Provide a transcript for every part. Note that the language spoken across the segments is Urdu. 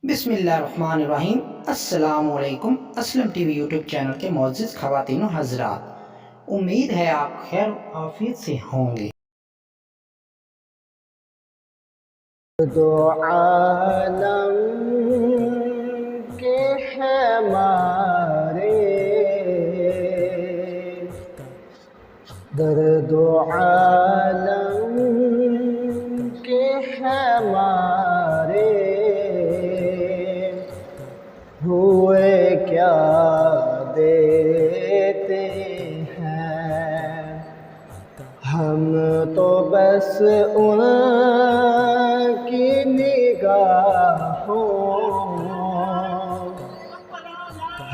بسم اللہ الرحمن الرحیم۔ السلام علیکم۔ Aslam T V YouTube channel کے معزز خواتین و حضرات، امید ہے آپ خیر و عافیت سے ہوں گے۔ دو عالم کے ہیں مارے، درد و عالم کے ہیں مارے، ہوئے کیا دیتے ہیں ہم تو بس ان کی نگاہوں،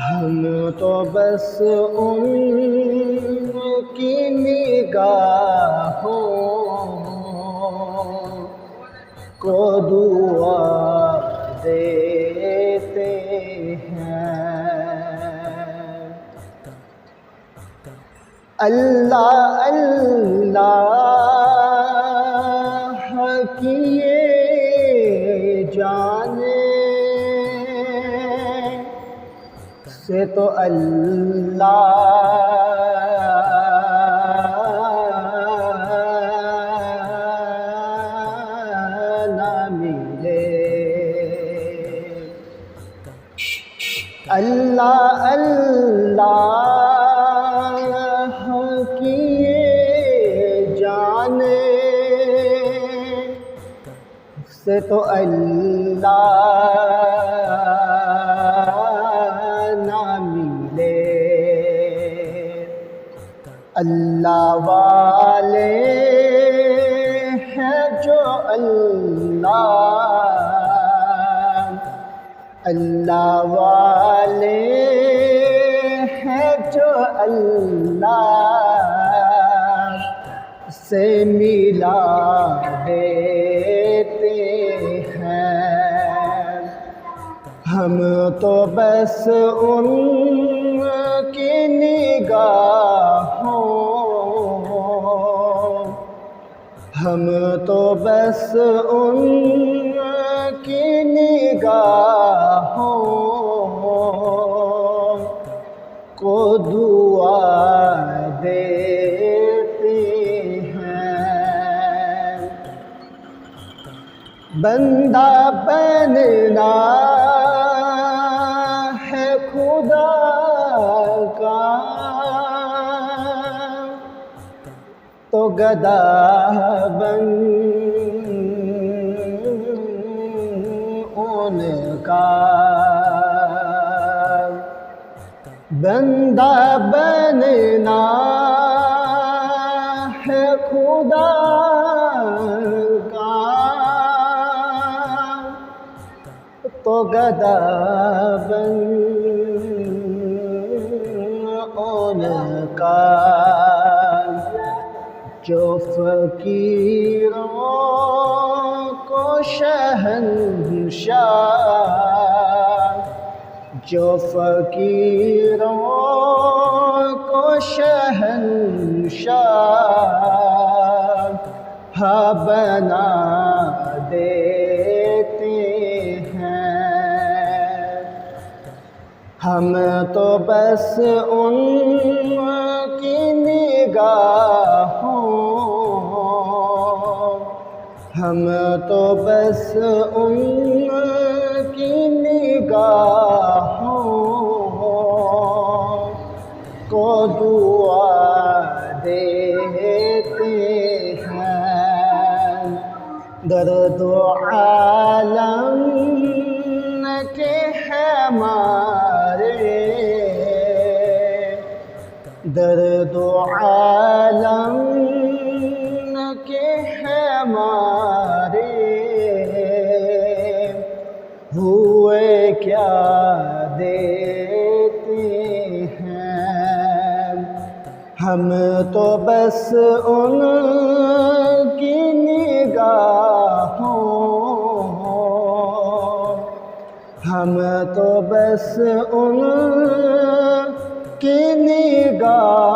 ہم تو بس ان کی نگاہوں کو دعا دیتے ہیں۔ اللہ اللہ کیے جانے سے تو اللہ نہ ملے، اللہ اللہ کیے جانے سے تو اللہ نہ ملے، اللہ والے ہیں جو اللہ والے ہیں جو اللہ سے ملا دیتے ہیں، ہم تو بس ان کی نگاہوں، ہم تو بس ان کی نگاہوں کو دعا دیتے ہیں۔ بندہ بننا ہے خدا کا تو گدا بن ان کا، بندہ بننا ہے خدا کا تو گدا بن ان کا، جو فقیروں کو شہنشاہ، جو فقیروں کو شہنشاہ بنا دیتے ہیں، ہم تو بس ان کی نگاہوں، ہم تو بس ان کی نگاہوں کو دعا دیتے ہیں، درد و عالم کے ہیں مارے، درد و عالم کے ہیں مارے، ہوئے کیا دیتے ہیں ہم تو بس ان کی نگاہوں، ہم تو بس ان کی نگاہوں